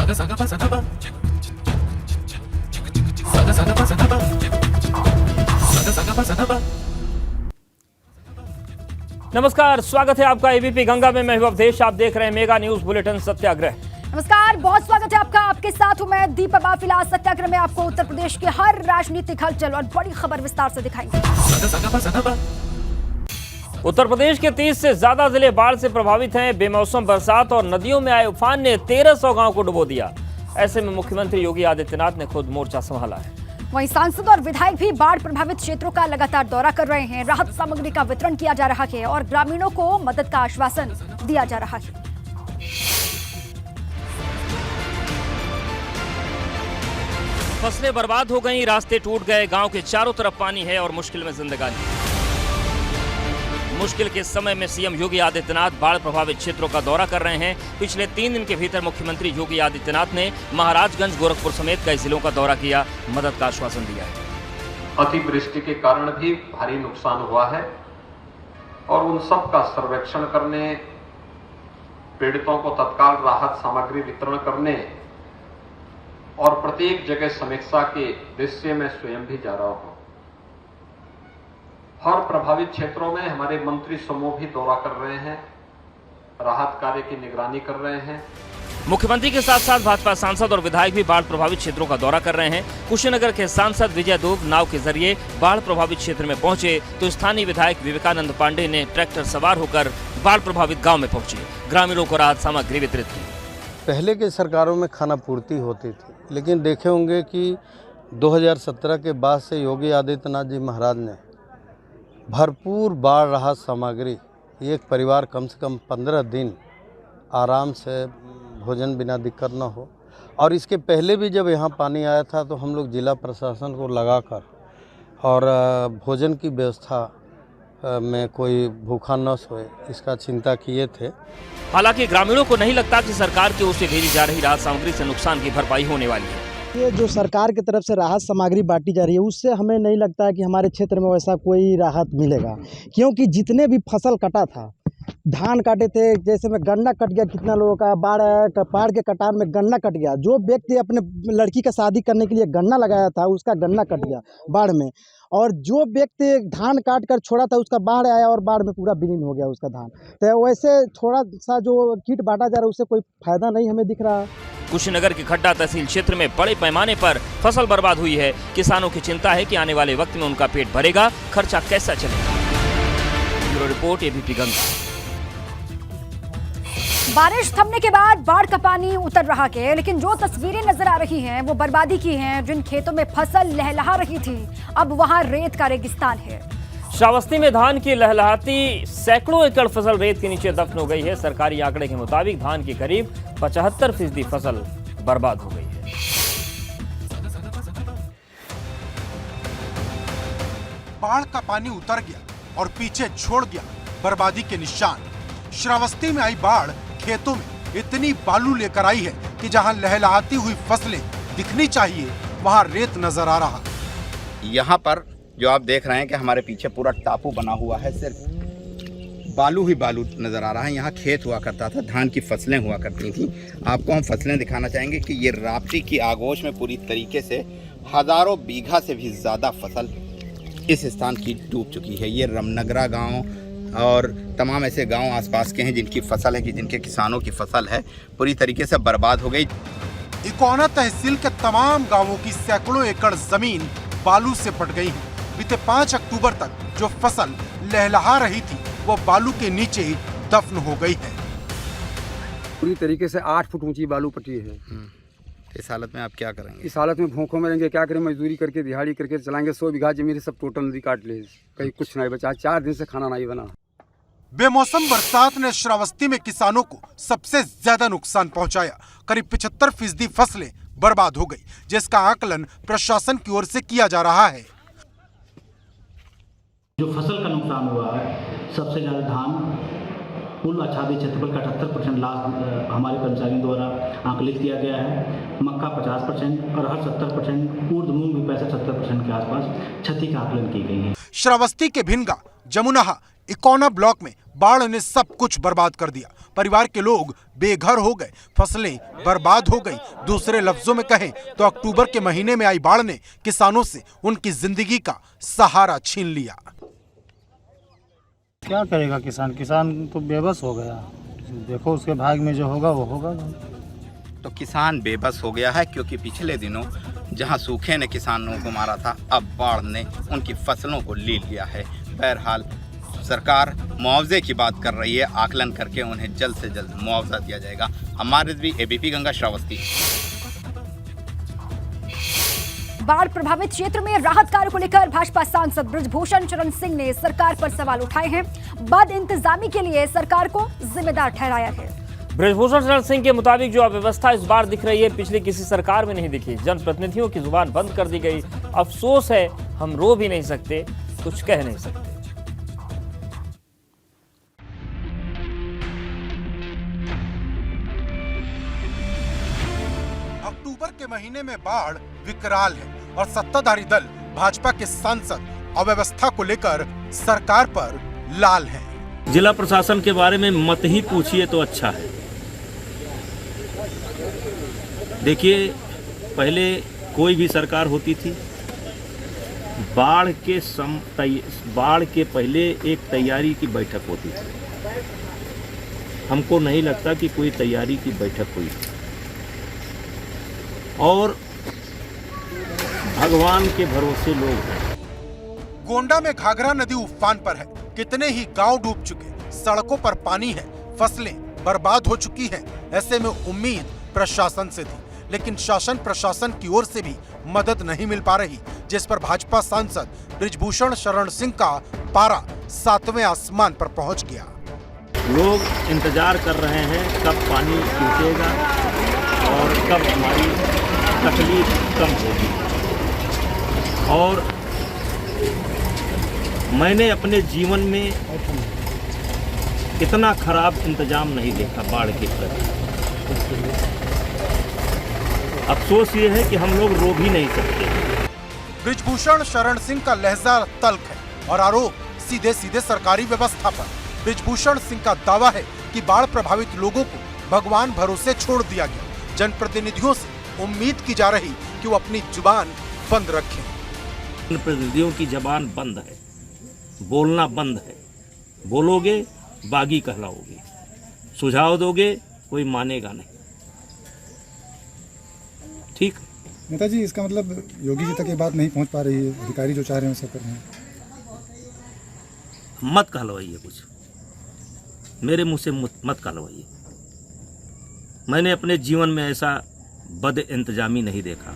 नमस्कार, स्वागत है आपका एबीपी गंगा में। मैं हूं अवधेश, आप देख रहे हैं मेगा न्यूज बुलेटिन सत्याग्रह। नमस्कार, बहुत स्वागत है आपका। आपके साथ हूं मैं दीपा। फिलहाल सत्याग्रह में आपको उत्तर प्रदेश के हर राजनीतिक हलचल और बड़ी खबर विस्तार से दिखाएंगे। उत्तर प्रदेश के 30 से ज्यादा जिले बाढ़ से प्रभावित हैं। बेमौसम बरसात और नदियों में आए उफान ने 1300 गांव को डुबो दिया। ऐसे में मुख्यमंत्री योगी आदित्यनाथ ने खुद मोर्चा संभाला है। वहीं सांसद और विधायक भी बाढ़ प्रभावित क्षेत्रों का लगातार दौरा कर रहे हैं। राहत सामग्री का वितरण किया जा रहा है और ग्रामीणों को मदद का आश्वासन दिया जा रहा है। फसलें बर्बाद हो गईं, रास्ते टूट गए, गांव के चारों तरफ पानी है और मुश्किल में जिंदगानी। मुश्किल के समय में सीएम योगी आदित्यनाथ बाढ़ प्रभावित क्षेत्रों का दौरा कर रहे हैं। पिछले 3 दिन के भीतर मुख्यमंत्री योगी आदित्यनाथ ने महाराजगंज, गोरखपुर समेत कई जिलों का दौरा किया, मदद का आश्वासन दिया है। अतिवृष्टि के कारण भी भारी नुकसान हुआ है और उन सब का सर्वेक्षण करने, पीड़ितों को तत्काल राहत सामग्री वितरण करने और प्रत्येक जगह समीक्षा के दृश्य में स्वयं भी जा रहा हूं। हर प्रभावित क्षेत्रों में हमारे मंत्री समूह भी दौरा कर रहे हैं, राहत कार्य की निगरानी कर रहे हैं। मुख्यमंत्री के साथ साथ भाजपा सांसद और विधायक भी बाढ़ प्रभावित क्षेत्रों का दौरा कर रहे हैं। कुशीनगर के सांसद विजय दुब नाव के जरिए बाढ़ प्रभावित क्षेत्र में पहुंचे तो स्थानीय विधायक विवेकानंद पांडे ने ट्रैक्टर सवार होकर बाढ़ प्रभावित गांव में पहुंचे, ग्रामीणों को राहत सामग्री वितरित की। पहले के सरकारों में खाना पूर्ति होती थी, लेकिन देखे होंगे कि 2017 के बाद से योगी आदित्यनाथ जी महाराज ने भरपूर बाढ़ राहत सामग्री, एक परिवार कम से कम 15 दिन आराम से भोजन बिना दिक्कत न हो। और इसके पहले भी जब यहाँ पानी आया था तो हम लोग जिला प्रशासन को लगाकर और भोजन की व्यवस्था में कोई भूखा न सोए इसका चिंता किए थे। हालांकि ग्रामीणों को नहीं लगता कि सरकार की ओर से भेजी जा रही राहत सामग्री से नुकसान की भरपाई होने वाली है। ये जो सरकार की तरफ से राहत सामग्री बांटी जा रही है उससे हमें नहीं लगता है कि हमारे क्षेत्र में वैसा कोई राहत मिलेगा, क्योंकि जितने भी फसल कटा था, धान काटे थे, जैसे में गन्ना कट गया, कितना लोगों का बाढ़ के कटान में गन्ना कट गया। जो व्यक्ति अपने लड़की का शादी करने के लिए गन्ना लगाया था उसका गन्ना कट गया बाढ़ में, और जो व्यक्ति धान काट कर छोड़ा था उसका बाढ़ आया और बाढ़ में पूरा विलीन हो गया उसका धान। तो वैसे थोड़ा सा जो किट बांटा जा रहा है उससे कोई फायदा नहीं हमें दिख रहा। कुशीनगर की खड्डा तहसील क्षेत्र में बड़े पैमाने पर फसल बर्बाद हुई है। किसानों की चिंता है कि आने वाले वक्त में उनका पेट भरेगा, खर्चा कैसा चलेगा। Bureau report, ABP Ganga. बारिश थमने के बाद बाढ़ का पानी उतर रहा है, लेकिन जो तस्वीरें नजर आ रही हैं वो बर्बादी की हैं। जिन खेतों में फसल लहलहा रही थी अब वहां रेत का रेगिस्तान है। श्रावस्ती में धान की लहलहाती सैकड़ों एकड़ फसल रेत के नीचे दफन हो गई है। सरकारी आंकड़े के मुताबिक धान की करीब 75% फसल बर्बाद हो गई है। बाढ़ का पानी उतर गया और पीछे छोड़ गया बर्बादी के निशान। श्रावस्ती में आई बाढ़ खेतों में इतनी बालू लेकर आई है कि जहां लहलहाती हुई फसलें दिखनी चाहिए वहां रेत नजर आ रहा। यहाँ पर जो आप देख रहे हैं कि हमारे पीछे पूरा टापू बना हुआ है, सिर्फ बालू ही बालू नजर आ रहा है। यहाँ खेत हुआ करता था, धान की फसलें हुआ करती थी। आपको हम फसलें दिखाना चाहेंगे कि ये राप्ती की आगोश में पूरी तरीके से हजारों बीघा से भी ज़्यादा फसल इस स्थान की डूब चुकी है। ये रमनगरा गांव और तमाम ऐसे गांव आसपास के हैं जिनकी फसल है, कि जिनके किसानों की फसल है पूरी तरीके से बर्बाद हो गई। इकोना तहसील के तमाम गाँवों की सैकड़ों एकड़ जमीन बालू से पट गई है। बीते 5 अक्टूबर तक जो फसल लहलहा रही थी वो बालू के नीचे ही दफन हो गई है। पूरी तरीके से 8 फुट ऊंची बालू पट्टी है। इस हालत में आप क्या करेंगे? इस हालत में भूखों में रहेंगे, क्या करें, मजदूरी करके दिहाड़ी करके चलाएंगे। 100 बीघा जमीन सब टोटल नदी काट ले, कहीं कुछ नहीं बचा। 4 दिन से खाना नहीं बना। बेमौसम बरसात ने श्रावस्ती में किसानों को सबसे ज्यादा नुकसान पहुंचाया। करीब 75% फसलें बर्बाद हो गई, जिसका आकलन प्रशासन की ओर से किया जा रहा है। जो फसल का नुकसान हुआ है सबसे ज़्यादा धान, कुल आच्छादित क्षेत्रफल का 78% लाभ हमारे कर्मचारियों द्वारा आंकलित किया गया है। मक्का 50%, अरहर 70%, उर्द मूंग भी 65-70% के आसपास क्षति का आकलन की गई है। श्रावस्ती के भिनगा, जमुनाहा, इकोना ब्लॉक में बाढ़ ने सब कुछ बर्बाद कर दिया। परिवार के लोग बेघर हो गए, फसलें बर्बाद हो गई। दूसरे लफ्जों में कहें तो अक्टूबर के महीने में आई बाढ़ ने किसानों से उनकी जिंदगी का सहारा छीन लिया। क्या करेगा किसान? किसान तो बेबस हो गया। देखो उसके भाग में जो होगा वो होगा। तो किसान बेबस हो गया है क्योंकि पिछले दिनों जहां सूखे ने किसानों को मारा था, अब बाढ़ ने उनकी फसलों को ले लिया है। बहरहाल सरकार मुआवजे की बात कर रही है, आकलन करके उन्हें जल्द से जल्द मुआवजा दिया जाएगा। हमारे भी एबीपी गंगा श्रावस्ती। बाढ़ प्रभावित क्षेत्र में राहत कार्य को लेकर भाजपा सांसद बृजभूषण शरण सिंह ने सरकार पर सवाल उठाए हैं। बद इंतजामी के लिए सरकार को जिम्मेदार ठहराया है। बृजभूषण शरण सिंह के मुताबिक जो अव्यवस्था इस बार दिख रही है, पिछली किसी सरकार में नहीं दिखी। जनप्रतिनिधियों की जुबान बंद कर दी गई। अफसोस है, हम रो भी नहीं सकते, कुछ कह नहीं सकते। अक्टूबर के महीने में बाढ़ विकराल है और सत्ताधारी दल भाजपा के सांसद अव्यवस्था को लेकर सरकार पर लाल हैं। जिला प्रशासन के बारे में मत ही पूछिए तो अच्छा है। देखिए, पहले कोई भी सरकार होती थी, बाढ़ के पहले एक तैयारी की बैठक होती थी। हमको नहीं लगता कि कोई तैयारी की बैठक हुई और भगवान के भरोसे लोग हैं। गोंडा में घाघरा नदी उफान पर है। कितने ही गांव डूब चुके, सड़कों पर पानी है, फसलें बर्बाद हो चुकी हैं। ऐसे में उम्मीद प्रशासन से थी, लेकिन शासन प्रशासन की ओर से भी मदद नहीं मिल पा रही, जिस पर भाजपा सांसद बृजभूषण शरण सिंह का पारा 7वें आसमान पर पहुंच गया। लोग इंतजार कर रहे हैं कब पानी रुकेगा और कब हमारी तकलीफ कम होगी। और मैंने अपने जीवन में इतना खराब इंतजाम नहीं देखा बाढ़ के प्रति। अफसोस ये है कि हम लोग रो भी नहीं सकते। बृजभूषण शरण सिंह का लहजा तल्ख है और आरोप सीधे सीधे सरकारी व्यवस्था पर। बृजभूषण सिंह का दावा है कि बाढ़ प्रभावित लोगों को भगवान भरोसे छोड़ दिया गया। जनप्रतिनिधियों से उम्मीद की जा रही कि वो अपनी जुबान बंद रखें। जनप्रतिनिधियों की जबान बंद है, बोलना बंद है। बोलोगे बागी कहलाओगे, सुझाव दोगे कोई मानेगा नहीं। ठीक नेताजी, इसका मतलब योगी जी तक ये बात नहीं पहुंच पा रही है। अधिकारी जो चाह रहे हैं सब कर रहे हैं। मत कहलवाइए कुछ, मेरे मुंह से मत कहलवाइए। मैंने अपने जीवन में ऐसा बद इंतजामी नहीं देखा।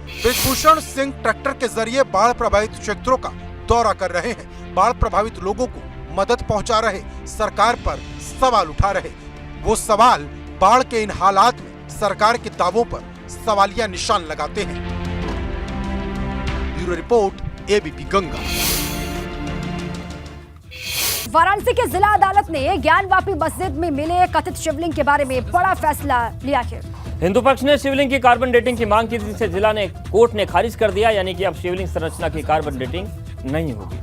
बृजभूषण सिंह ट्रैक्टर के जरिए बाढ़ प्रभावित क्षेत्रों का दौरा कर रहे हैं। बाढ़ प्रभावित लोगों को मदद पहुंचा रहे, सरकार पर सवाल उठा रहे। वो सवाल बाढ़ के इन हालात में सरकार के दावों पर सवालिया निशान लगाते हैं। Bureau report, ABP Ganga. Varanasi के जिला अदालत ने ज्ञानवापी मस्जिद में मिले कथित शिवलिंग के बारे में बड़ा फैसला लिया है। हिंदू पक्ष ने शिवलिंग की कार्बन डेटिंग की मांग की थी, जिसे जिला ने कोर्ट ने खारिज कर दिया। यानी कि अब शिवलिंग संरचना की कार्बन डेटिंग नहीं होगी।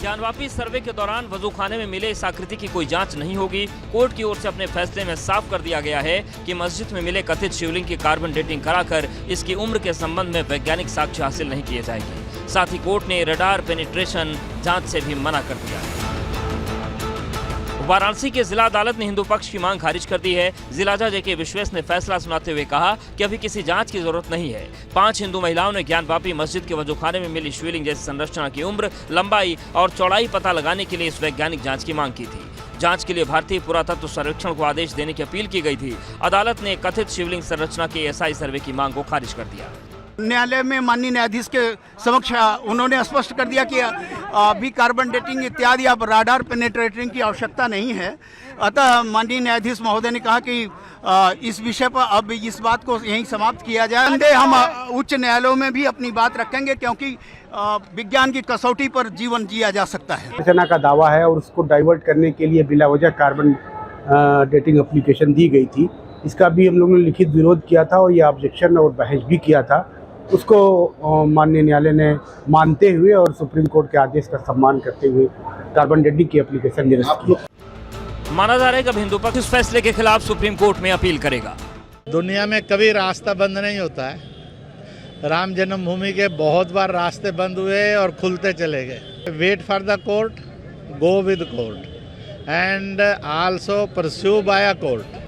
ज्ञानवापी सर्वे के दौरान वजूखाने में मिले इस आकृति की कोई जांच नहीं होगी। कोर्ट की ओर से अपने फैसले में साफ कर दिया गया है कि मस्जिद में मिले कथित शिवलिंग की कार्बन डेटिंग कराकर इसकी उम्र के संबंध में वैज्ञानिक साक्ष्य हासिल नहीं किए जाएंगे। साथ ही कोर्ट ने रडार पेनिट्रेशन जांच से भी मना कर दिया है। वाराणसी के जिला अदालत ने हिंदू पक्ष की मांग खारिज कर दी है। जिला जज ए.के. विश्वेश ने फैसला सुनाते हुए कहा कि अभी किसी जांच की जरूरत नहीं है। 5 हिंदू महिलाओं ने ज्ञानवापी मस्जिद के वजूखाने में मिली शिवलिंग जैसी संरचना की उम्र, लंबाई और चौड़ाई पता लगाने के लिए इस वैज्ञानिक जांच की मांग की थी। जांच के लिए भारतीय पुरातत्व सर्वेक्षण को आदेश देने की अपील की गई थी। अदालत ने कथित शिवलिंग संरचना के एसआई सर्वे की मांग को खारिज कर दिया। न्यायालय में माननीय न्यायाधीश के समक्ष उन्होंने स्पष्ट कर दिया कि अभी कार्बन डेटिंग इत्यादि अब राडार पेनिट्रेटिंग की आवश्यकता नहीं है। अतः माननीय न्यायाधीश महोदय ने कहा कि इस विषय पर अब इस बात को यहीं समाप्त किया जाए। हम उच्च न्यायालयों में भी अपनी बात रखेंगे, क्योंकि विज्ञान की कसौटी पर जीवन जिया जा सकता है। रचना का दावा है और उसको डाइवर्ट करने के लिए बिला वजह कार्बन डेटिंग एप्लीकेशन दी गई थी। इसका भी हम लोगों ने लिखित विरोध किया था और ये ऑब्जेक्शन और बहस भी किया था। उसको माननीय न्यायालय ने मानते हुए और सुप्रीम कोर्ट के आदेश का सम्मान करते हुए कार्बन डेटिंग की एप्लीकेशन निरस्त की। माना जा रहा है कि अब हिंदू पक्ष इस फैसले के खिलाफ सुप्रीम कोर्ट में अपील करेगा। दुनिया में कभी रास्ता बंद नहीं होता है। राम जन्मभूमि के बहुत बार रास्ते बंद हुए और खुलते चले गए। Wait for the court, go with court and also pursue by a court.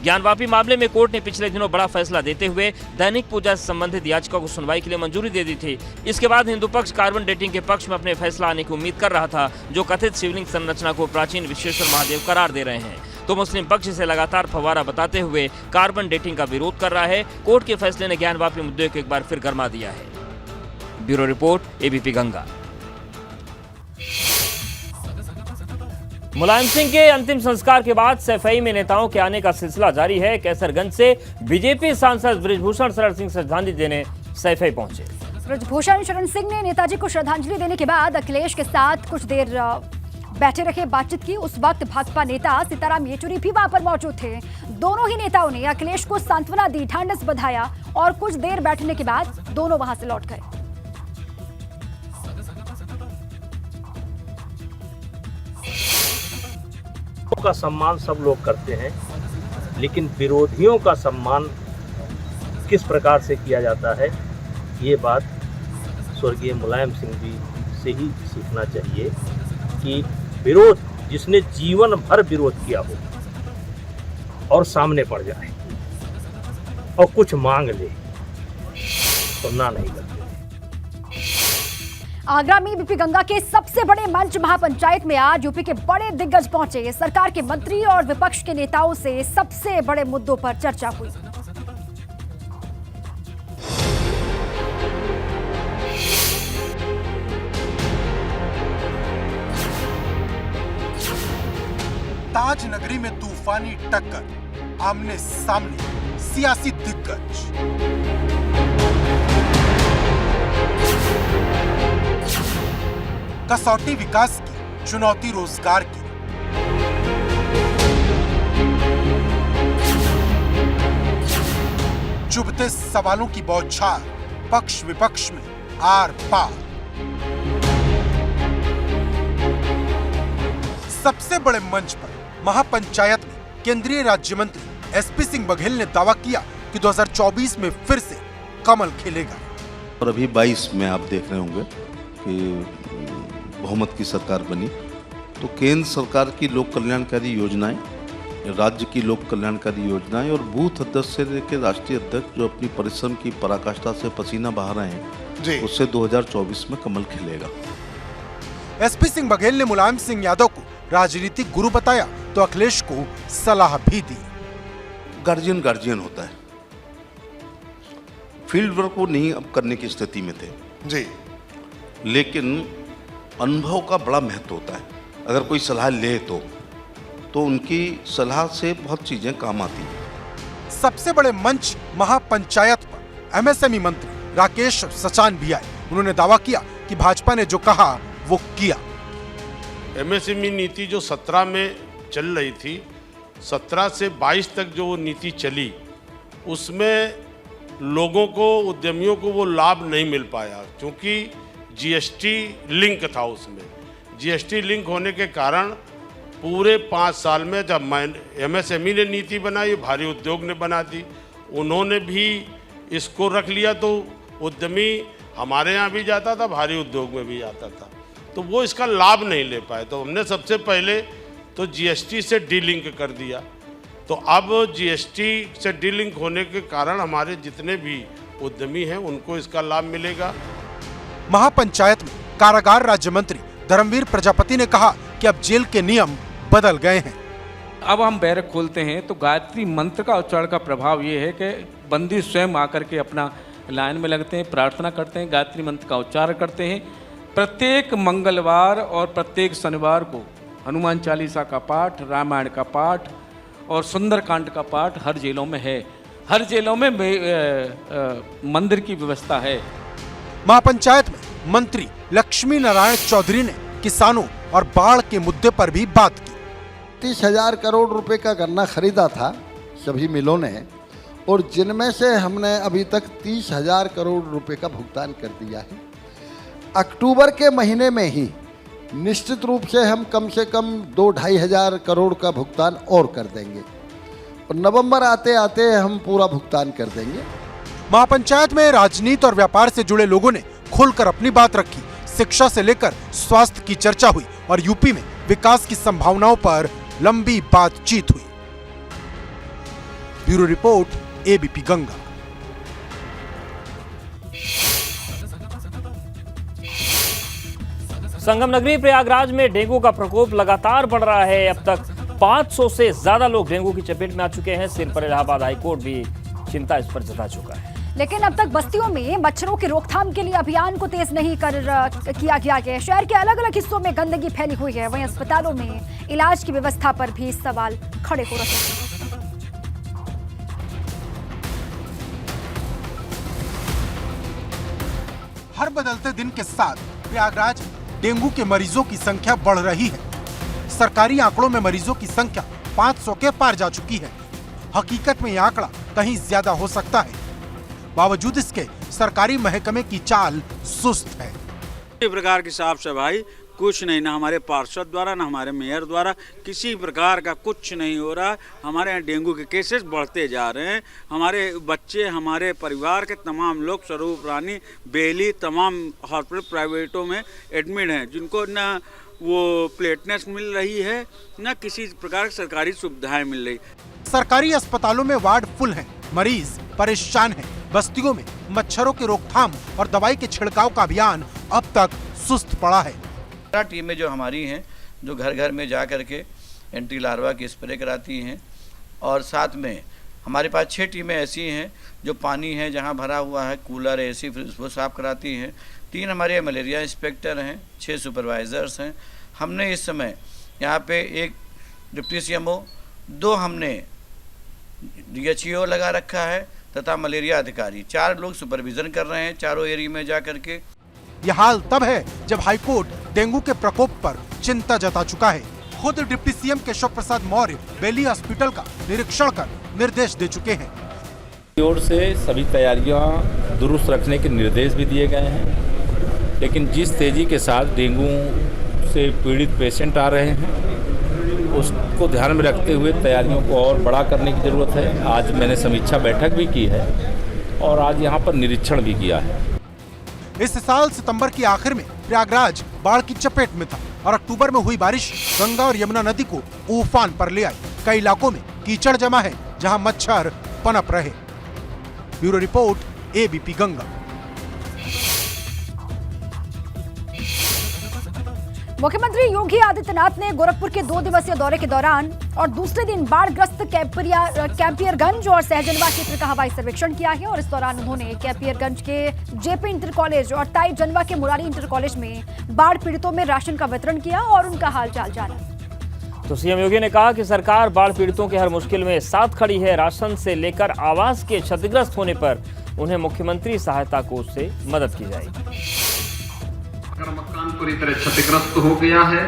Gyanvapi मामले में कोर्ट ने पिछले दिनों बड़ा फैसला देते हुए दैनिक पूजा से संबंधित याचिका को सुनवाई के लिए मंजूरी दे दी थी। इसके बाद हिंदू पक्ष कार्बन डेटिंग के पक्ष में अपने फैसला आने की उम्मीद कर रहा था, जो कथित शिवलिंग संरचना को प्राचीन विश्वेश्वर महादेव करार दे रहे हैं। तो मुस्लिम पक्ष इसे लगातार फव्वारा बताते हुए कार्बन डेटिंग का विरोध कर रहा है। कोर्ट के फैसले ने ज्ञानवापी मुद्दे को एक बार फिर गरमा दिया है। Bureau report, ABP Ganga. Mulayam Singh के अंतिम संस्कार के बाद सैफई में नेताओं के आने का सिलसिला जारी है। कैसरगंज से बीजेपी सांसद बृजभूषण शरण सिंह श्रद्धांजलि देने सैफई पहुंचे। बृजभूषण शरण सिंह ने नेताजी को श्रद्धांजलि देने के बाद अखिलेश के साथ कुछ देर बैठे रहे, बातचीत की। उस वक्त भाजपा नेता सीताराम येचुरी भी वहां पर मौजूद थे। दोनों ही नेताओं ने अखिलेश को सांत्वना दी, ढांढस बंधाया और कुछ देर बैठने के बाद दोनों वहां से लौट गए। का सम्मान सब लोग करते हैं, लेकिन विरोधियों का सम्मान किस प्रकार से किया जाता है, ये बात स्वर्गीय मुलायम सिंह जी से ही सीखना चाहिए कि विरोध जिसने जीवन भर विरोध किया हो और सामने पड़ जाए और कुछ मांग ले तो ना नहीं करते। आगरा में बीपी गंगा के सबसे बड़े मंच महापंचायत में आज यूपी के बड़े दिग्गज पहुंचे। सरकार के मंत्री और विपक्ष के नेताओं से सबसे बड़े मुद्दों पर चर्चा हुई। ताज नगरी में तूफानी टक्कर, आमने सामने सियासी दिग्गज। कसौटी विकास की, चुनौती रोजगार की। चुभते सवालों की बौछार, पक्ष विपक्ष में आर पार। सबसे बड़े मंच पर महापंचायत में केंद्रीय राज्य मंत्री एसपी सिंह बघेल ने दावा किया कि 2024 में फिर से कमल खिलेगा। और अभी 22 में आप देख रहे होंगे कि बहुमत की सरकार बनी, तो केंद्र सरकार की लोक कल्याणकारी योजनाएं, राज्य की लोक कल्याणकारी योजनाएं और बूथ अध्यक्ष से लेकर राष्ट्रीय अध्यक्ष जो अपनी परिश्रम की पराकाष्ठा से पसीना बहा रहे हैं, उससे 2024 में कमल खिलेगा। एसपी सिंह बघेल ने मुलायम सिंह यादव को राजनीतिक गुरु बताया तो अखिलेश को सलाह भी दी। गार्जियन गार्जियन होता है, फील्ड वर्क वो नहीं अब करने की स्थिति में थे जी, लेकिन अनुभव का बड़ा महत्व होता है। अगर कोई सलाह ले तो उनकी सलाह से बहुत चीजें काम आती हैं। सबसे बड़े मंच महापंचायत पर एमएसएमई मंत्री राकेश सचान भी आए। उन्होंने दावा किया कि भाजपा ने जो कहा वो किया। एमएसएमई नीति जो 17 में चल रही थी, 17 से 22 तक जो वो नीति चली, उसमें लोगों को, उद्यमियों को वो लाभ नहीं मिल पाया, क्योंकि जीएसटी लिंक था। उसमें जीएसटी लिंक होने के कारण पूरे 5 साल में जब एमएसएमई ने नीति बनाई, भारी उद्योग ने बना दी, उन्होंने भी इसको रख लिया, तो उद्यमी हमारे यहाँ भी जाता था, भारी उद्योग में भी जाता था, तो वो इसका लाभ नहीं ले पाए। तो हमने सबसे पहले तो जीएसटी से डीलिंक कर दिया। तो अब जीएसटी से डीलिंक होने के कारण हमारे जितने भी उद्यमी हैं उनको इसका लाभ मिलेगा। महापंचायत में कारागार राज्य मंत्री धर्मवीर प्रजापति ने कहा कि अब जेल के नियम बदल गए हैं। अब हम बैरक खोलते हैं तो गायत्री मंत्र का उच्चारण का प्रभाव ये है कि बंदी स्वयं आकर के अपना लाइन में लगते हैं, प्रार्थना करते हैं, गायत्री मंत्र का उच्चारण करते हैं। प्रत्येक मंगलवार और प्रत्येक शनिवार को हनुमान चालीसा का पाठ, रामायण का पाठ और सुंदरकांड का पाठ हर जेलों में है। हर जेलों में मंदिर की व्यवस्था है। महापंचायत में मंत्री लक्ष्मी नारायण चौधरी ने किसानों और बाढ़ के मुद्दे पर भी बात की। 30,000 करोड़ रुपए का गन्ना खरीदा था सभी मिलों ने, और जिनमें से हमने अभी तक 30,000 करोड़ रुपए का भुगतान कर दिया है। अक्टूबर के महीने में ही निश्चित रूप से हम कम से कम 2-2.5 हजार करोड़ का भुगतान और कर देंगे और नवंबर आते आते हम पूरा भुगतान कर देंगे। महापंचायत में राजनीति और व्यापार से जुड़े लोगों ने खुलकर अपनी बात रखी। शिक्षा से लेकर स्वास्थ्य की चर्चा हुई और यूपी में विकास की संभावनाओं पर लंबी बातचीत हुई। Bureau report, ABP Ganga. संगम नगरी प्रयागराज में डेंगू का प्रकोप लगातार बढ़ रहा है। अब तक 500 से ज्यादा लोग डेंगू की चपेट में आ चुके हैं। सिर पर इलाहाबाद हाईकोर्ट भी चिंता इस पर जता चुका है। लेकिन अब तक बस्तियों में मच्छरों की रोकथाम के लिए अभियान को तेज नहीं किया गया है। शहर के अलग अलग हिस्सों में गंदगी फैली हुई है। वहीं अस्पतालों में इलाज की व्यवस्था पर भी सवाल खड़े हो रहे हैं। हर बदलते दिन के साथ प्रयागराज डेंगू के मरीजों की संख्या बढ़ रही है। सरकारी आंकड़ों में मरीजों की संख्या 500 के पार जा चुकी है। हकीकत में यह आंकड़ा कहीं ज्यादा हो सकता है। बावजूद इसके सरकारी महकमे की चाल सुस्त है। किसी प्रकार की साफ सफाई कुछ नहीं, ना हमारे पार्षद द्वारा ना हमारे मेयर द्वारा किसी प्रकार का कुछ नहीं हो रहा। हमारे यहाँ डेंगू के केसेस बढ़ते जा रहे हैं। हमारे बच्चे, हमारे परिवार के तमाम लोग स्वरूप रानी, बेली, तमाम हॉस्पिटल प्राइवेटों में एडमिट हैं, जिनको न वो प्लेटनेस मिल रही है न किसी प्रकार की सरकारी सुविधाएं मिल रही। सरकारी अस्पतालों में वार्ड फुल हैं, मरीज परेशान हैं। बस्तियों में मच्छरों की रोकथाम और दवाई के छिड़काव का अभियान अब तक सुस्त पड़ा है। टीमें जो हमारी हैं, जो घर घर में जा करके एंटी लार्वा की स्प्रे कराती हैं, और साथ में हमारे पास 6 टीमें ऐसी हैं जो पानी है जहां भरा हुआ है, कूलर, एसी, फ्रिज, वो साफ कराती हैं। 3 हमारे मलेरिया इंस्पेक्टर हैं, 6 सुपरवाइजर्स हैं। हमने इस समय यहाँ पे 1 डिप्टी CMO, 2 हमने DHO लगा रखा है तथा मलेरिया अधिकारी, 4 लोग सुपरविजन कर रहे हैं चारों एरिया में जा करके। यह हाल तब है जब हाईकोर्ट डेंगू के प्रकोप पर चिंता जता चुका है। खुद डिप्टी CM केशव प्रसाद मौर्य बेली हॉस्पिटल का निरीक्षण कर निर्देश दे चुके हैं। ओर से सभी तैयारियां दुरुस्त रखने के निर्देश भी दिए गए हैं, लेकिन जिस तेजी के साथ डेंगू से पीड़ित पेशेंट आ रहे हैं उसको ध्यान में रखते हुए तैयारियों को और बड़ा करने की ज़रूरत है। आज मैंने समीक्षा बैठक भी की है और आज यहाँ पर निरीक्षण भी किया है। इस साल सितंबर के आखिर में प्रयागराज बाढ़ की चपेट में था और अक्टूबर में हुई बारिश गंगा और यमुना नदी को उफान पर ले आई। कई इलाकों में कीचड़ जमा है जहां मच्छर पनप रहे। Bureau report, ABP Ganga. मुख्यमंत्री योगी आदित्यनाथ ने गोरखपुर के 2 दिवसीय दौरे के दौरान और दूसरे दिन बाढ़ग्रस्त कैंपियरगंज और सहजनवा क्षेत्र का हवाई सर्वेक्षण किया है। और इस दौरान उन्होंने कैंपियरगंज के जेपी इंटर कॉलेज और ताई जनवा के मुरारी इंटर कॉलेज में बाढ़ पीड़ितों में राशन का वितरण किया और उनका हालचाल जाना। तो सीएम योगी ने कहा कि सरकार बाढ़ पीड़ितों के हर मुश्किल में साथ खड़ी है। राशन से लेकर आवास के क्षतिग्रस्त होने पर उन्हें मुख्यमंत्री सहायता कोष से मदद की जाएगी। अगर मकान पूरी तरह क्षतिग्रस्त हो गया है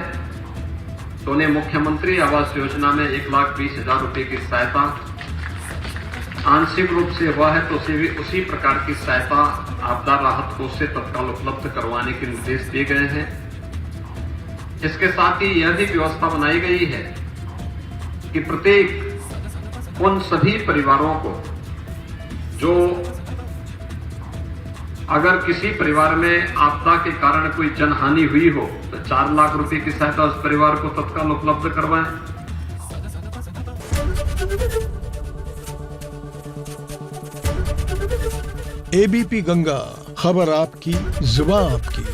तो उन्हें मुख्यमंत्री आवास योजना में 1,20,000 रुपए की सहायता, आंशिक रूप से हुआ है तो उसी प्रकार की सहायता आपदा राहत कोष से तत्काल उपलब्ध करवाने के निर्देश दिए गए हैं। इसके साथ ही यह भी व्यवस्था बनाई गई है कि प्रत्येक उन सभी परिवारों को जो अगर किसी परिवार में आपदा के कारण कोई जनहानि हुई हो तो 4 लाख रुपए की सहायता उस परिवार को तत्काल उपलब्ध करवाएं। एबीपी गंगा, खबर आपकी, जुबान आपकी।